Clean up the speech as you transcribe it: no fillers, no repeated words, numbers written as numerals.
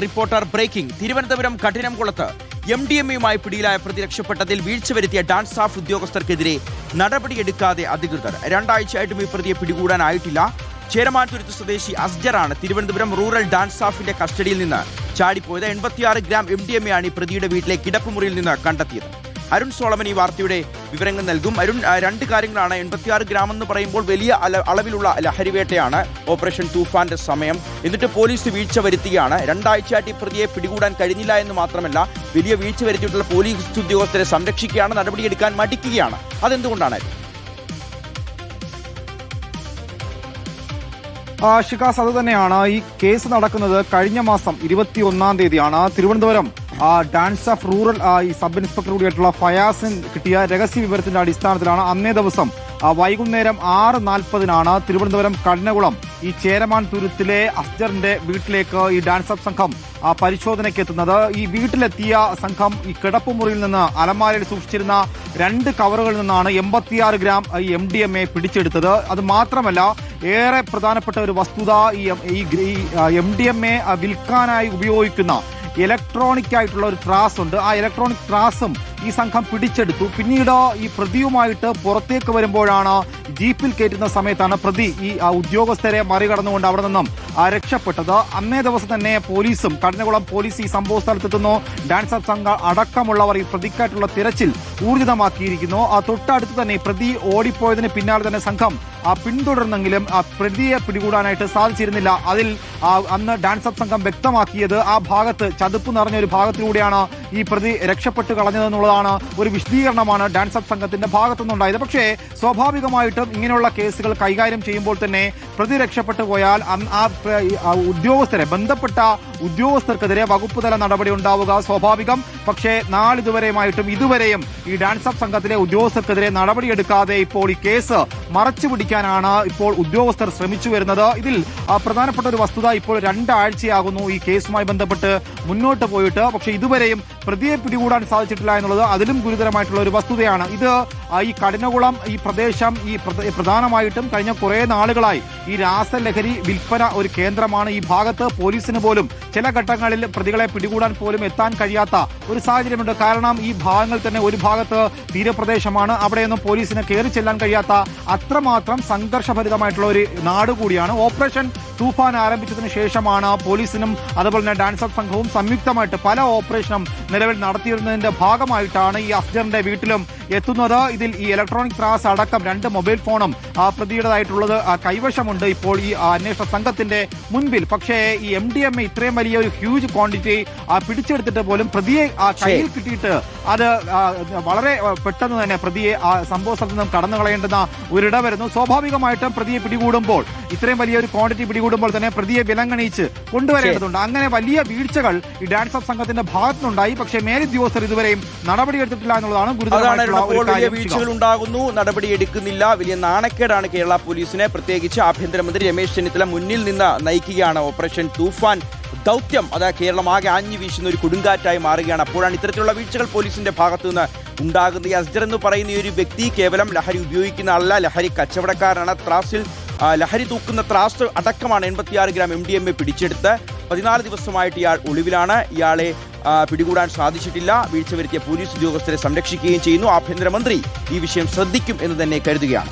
Reporter breaking. Thiruvananthapuram കഠിനംകുളത്ത് MDMA-യുമായി പിടിയിലായ പ്രതി രക്ഷപ്പെട്ടതിൽ വീഴ്ച വരുത്തിയ ഡാൻസ് സ്റ്റാഫ് ഉദ്യോഗസ്ഥർക്കെതിരെ നടപടിയെടുക്കാതെ അധികൃതർ. 2 ആഴ്ചയായിട്ടും ഈ പ്രതിയെ പിടികൂടാനായിട്ടില്ല. ചേരമാൻതുരുത്ത് സ്വദേശി അസ്ജറാണ് തിരുവനന്തപുരം റൂറൽ ഡാൻസ് സ്റ്റാഫിന്റെ കസ്റ്റഡിയിൽ നിന്ന് ചാടിപ്പോയത്. 86 ഗ്രാം MDMA ആണ് ഈ പ്രതിയുടെ വീട്ടിലെ കിടപ്പുമുറിയിൽ നിന്ന് കണ്ടെത്തിയത്. അരുൺ സോളമൻ ഈ വാർത്തയുടെ വിവരങ്ങൾ നൽകും. അരുൺ, 2 കാര്യങ്ങളാണ്. 86 ഗ്രാം എന്ന് പറയുമ്പോൾ വലിയ അളവിലുള്ള ലഹരിവേട്ടയാണ് ഓപ്പറേഷൻ തൂഫാന്റെ സമയം. എന്നിട്ട് പോലീസ് വീഴ്ച വരുത്തുകയാണ്. 2 ആഴ്ചയായിട്ട് ഈ പ്രതിയെ പിടികൂടാൻ കഴിഞ്ഞില്ല എന്ന് മാത്രമല്ല, വലിയ വീഴ്ച വരുത്തിയിട്ടുള്ള പോലീസ് ഉദ്യോഗസ്ഥരെ സംരക്ഷിക്കുകയാണ്, നടപടിയെടുക്കാൻ മടിക്കുകയാണ്. അതെന്തുകൊണ്ടാണ്? ഷിക്കാസ്, അത് തന്നെയാണ്. ഈ കേസ് നടക്കുന്നത് കഴിഞ്ഞ മാസം 21-ാം തീയതിയാണ്. തിരുവനന്തപുരം ഡാൻസ് സ്റ്റാഫ് റൂറൽ ഈ സബ് ഇൻസ്പെക്ടർ കൂടിയായിട്ടുള്ള ഫയാസിന് കിട്ടിയ രഹസ്യ വിവരത്തിന്റെ അടിസ്ഥാനത്തിലാണ് അന്നേ ദിവസം വൈകുന്നേരം 6:40-നാണ് തിരുവനന്തപുരം കഠിനകുളം ഈ ചേരമാൻതുരുത്തിലെ അസ്ജറിന്റെ വീട്ടിലേക്ക് ഈ ഡാൻസ് സ്റ്റാഫ് സംഘം പരിശോധനയ്ക്ക് എത്തുന്നത്. ഈ വീട്ടിലെത്തിയ സംഘം ഈ കിടപ്പുമുറിയിൽ നിന്ന് അലമാരയിൽ സൂക്ഷിച്ചിരുന്ന 2 കവറുകളിൽ നിന്നാണ് 86 ഗ്രാം MDMA പിടിച്ചെടുത്തത്. അത് മാത്രമല്ല, ഏറെ പ്രധാനപ്പെട്ട ഒരു വസ്തുത, ഈ MDMA വിൽക്കാനായി ഉപയോഗിക്കുന്ന ഇലക്ട്രോണിക് ആയിട്ടുള്ള ഒരു ത്രാസ് ഉണ്ട്. ആ ഇലക്ട്രോണിക് ത്രാസും ഈ സംഘം പിടിച്ചെടുത്തു. പിന്നീട് ഈ പ്രതിയുമായിട്ട് പുറത്തേക്ക് വരുമ്പോഴാണ്, ജീപ്പിൽ കയറ്റുന്ന സമയത്താണ് പ്രതി ഈ ഉദ്യോഗസ്ഥരെ മറികടന്നുകൊണ്ട് അവിടെ നിന്നും രക്ഷപ്പെട്ടത്. അന്നേ ദിവസം തന്നെ പോലീസും കഠിനകുളം പോലീസ് ഈ സംഭവ സ്ഥലത്തെത്തുന്നു. ഡാൻസ് ഓഫ് സംഘം അടക്കമുള്ളവർ ഈ പ്രതിക്കായിട്ടുള്ള തിരച്ചിൽ ഊർജിതമാക്കിയിരിക്കുന്നു. തൊട്ടടുത്ത് തന്നെ പ്രതി ഓടിപ്പോയതിന് പിന്നാലെ തന്നെ സംഘം പിന്തുടർന്നെങ്കിലും പ്രതിയെ പിടികൂടാനായിട്ട് സാധിച്ചിരുന്നില്ല. അതിൽ അന്ന് ഡാൻസ് ഓഫ് സംഘം വ്യക്തമാക്കിയത് ആ ഭാഗത്ത് ചതുപ്പ് നിറഞ്ഞ ഒരു ഭാഗത്തിലൂടെയാണ് ഈ പ്രതി രക്ഷപ്പെട്ട് കളഞ്ഞതെന്നുള്ളതാണ്. ഒരു വിശദീകരണമാണ് ഡാൻസ് ഓഫ് സംഘത്തിന്റെ ഭാഗത്തുനിന്നുണ്ടായത്. പക്ഷേ സ്വാഭാവികമായിട്ടും ഇങ്ങനെയുള്ള കേസുകൾ കൈകാര്യം ചെയ്യുമ്പോൾ തന്നെ പ്രതി രക്ഷപ്പെട്ടു പോയാൽ ആ ഉദ്യോഗസ്ഥരെ, ബന്ധപ്പെട്ട ഉദ്യോഗസ്ഥർക്കെതിരെ വകുപ്പ് തല നടപടി ഉണ്ടാവുക സ്വാഭാവികം. പക്ഷേ ഇതുവരെയും ഈ ഡാൻസ് ഓഫ് സംഘത്തിലെ ഉദ്യോഗസ്ഥർക്കെതിരെ നടപടിയെടുക്കാതെ ഇപ്പോൾ ഈ കേസ് മറച്ചു പിടിക്കാനാണ് ഇപ്പോൾ ഉദ്യോഗസ്ഥർ ശ്രമിച്ചു വരുന്നത്. ഇതിൽ പ്രധാനപ്പെട്ട ഒരു വസ്തുത, ഇപ്പോൾ 2 ആഴ്ചയാകുന്നു ഈ കേസുമായി ബന്ധപ്പെട്ട് മുന്നോട്ട് പോയിട്ട്. പക്ഷേ ഇതുവരെയും പ്രതിയെ പിടികൂടാൻ സാധിച്ചിട്ടില്ല എന്നുള്ളത് അതിലും ഗുരുതരമായിട്ടുള്ള ഒരു വസ്തുതയാണ്. ഇത് ഈ കഠിനകുളം ഈ പ്രദേശം പ്രധാനമായിട്ടും കഴിഞ്ഞ കുറെ നാളുകളായി ഈ രാസലഹരി വിൽപ്പന ഒരു കേന്ദ്രമാണ്. ഈ ഭാഗത്ത് പോലീസിന് പോലും ചില ഘട്ടങ്ങളിൽ പ്രതികളെ പിടികൂടാൻ പോലും എത്താൻ കഴിയാത്ത ഒരു സാഹചര്യമുണ്ട്. കാരണം ഈ ഭാഗങ്ങൾ തന്നെ ഒരു ഭാഗത്ത് തീരപ്രദേശമാണ്, അവിടെയൊന്നും പോലീസിന് കയറി ചെല്ലാൻ കഴിയാത്ത അത്രമാത്രം സംഘർഷഭരിതമായിട്ടുള്ള ഒരു നാട് കൂടിയാണ്. ഓപ്പറേഷൻ തൂഫാൻ ആരംഭിച്ചതിന് ശേഷമാണ് പോലീസിനും അതുപോലെ തന്നെ ഡാൻസ് ഓഫ് സംഘവും സംയുക്തമായിട്ട് പല ഓപ്പറേഷനും നിലവിൽ നടത്തിയിരുന്നതിന്റെ ഭാഗമായിട്ടാണ് ഈ അസ്ജറിന്റെ വീട്ടിലും എത്തുന്നത്. ഇതിൽ ഈ ഇലക്ട്രോണിക് ത്രാസ് അടക്കം 2 മൊബൈൽ ഫോണും പ്രതിയുടേതായിട്ടുള്ളത് കൈവശമുണ്ട് ഇപ്പോൾ ഈ അന്വേഷണ സംഘത്തിന്റെ മുൻപിൽ. പക്ഷേ ഈ MDMA ഇത്രയും വലിയ ഒരു ഹ്യൂജ് ക്വാണ്ടിറ്റി പിടിച്ചെടുത്തിട്ട് പോലും പ്രതിയെ കയ്യിൽ കിട്ടിയിട്ട് അത് വളരെ പെട്ടെന്ന് തന്നെ പ്രതിയെ സംഭവ സ്ഥലത്ത് നിന്നും കടന്നു കളയേണ്ടുന്ന ഒരിട വരുന്നു. സ്വാഭാവികമായിട്ടും പ്രതിയെ പിടികൂടുമ്പോൾ, ഇത്രയും വലിയൊരു ക്വാണ്ടിറ്റി പിടികൂടുമ്പോൾ തന്നെ പ്രതിയെ വിലങ്ങണിയിച്ച് കൊണ്ടുവരേണ്ടതുണ്ട്. അങ്ങനെ വലിയ വീഴ്ചകൾ ഈ ഡാൻസ് ഓഫ് സംഘത്തിന്റെ ഭാഗത്തുനിന്നുണ്ടായി. പക്ഷേ മേലുദ്യോഗസ്ഥർ ഇതുവരെയും നടപടിയെടുത്തിട്ടില്ല എന്നുള്ളതാണ് ഗുരുതരമായിട്ടുള്ള വലിയ വീഴ്ചകൾ ഉണ്ടാകുന്നു, നടപടിയെടുക്കുന്നില്ല. വലിയ നാണക്കേടാണ് കേരള പോലീസിനെ. പ്രത്യേകിച്ച് ആഭ്യന്തരമന്ത്രി രമേശ് ചെന്നിത്തല മുന്നിൽ നിന്ന് നയിക്കുകയാണ് ഓപ്പറേഷൻ തൂഫാൻ ദൗത്യം. അത് കേരളം ആകെ ആഞ്ഞു വീശുന്ന ഒരു കൊടുങ്കാറ്റായി മാറുകയാണ്. അപ്പോഴാണ് ഇത്തരത്തിലുള്ള വീഴ്ചകൾ പോലീസിന്റെ ഭാഗത്തു നിന്ന് ഉണ്ടാകുന്നത്. ഈ അസ്ജർ എന്ന് പറയുന്ന ഈ ഒരു വ്യക്തി കേവലം ലഹരി ഉപയോഗിക്കുന്ന ആളല്ല, ലഹരി കച്ചവടക്കാരനാണ്. ത്രാസിൽ ലഹരി തൂക്കുന്ന ത്രാസ് അടക്കമാണ് 86 ഗ്രാം MDMA പിടിച്ചെടുത്ത് 14 ദിവസമായിട്ട് ഇയാൾ ഒളിവിലാണ്. ഇയാളെ പിടികൂടാൻ സാധിച്ചിട്ടില്ല. വീഴ്ച വരുത്തിയ പോലീസ് ഉദ്യോഗസ്ഥരെ സംരക്ഷിക്കുകയും ചെയ്യുന്നു. ആഭ്യന്തരമന്ത്രി ഈ വിഷയം ശ്രദ്ധിക്കും എന്ന് തന്നെ കരുതുകയാണ്.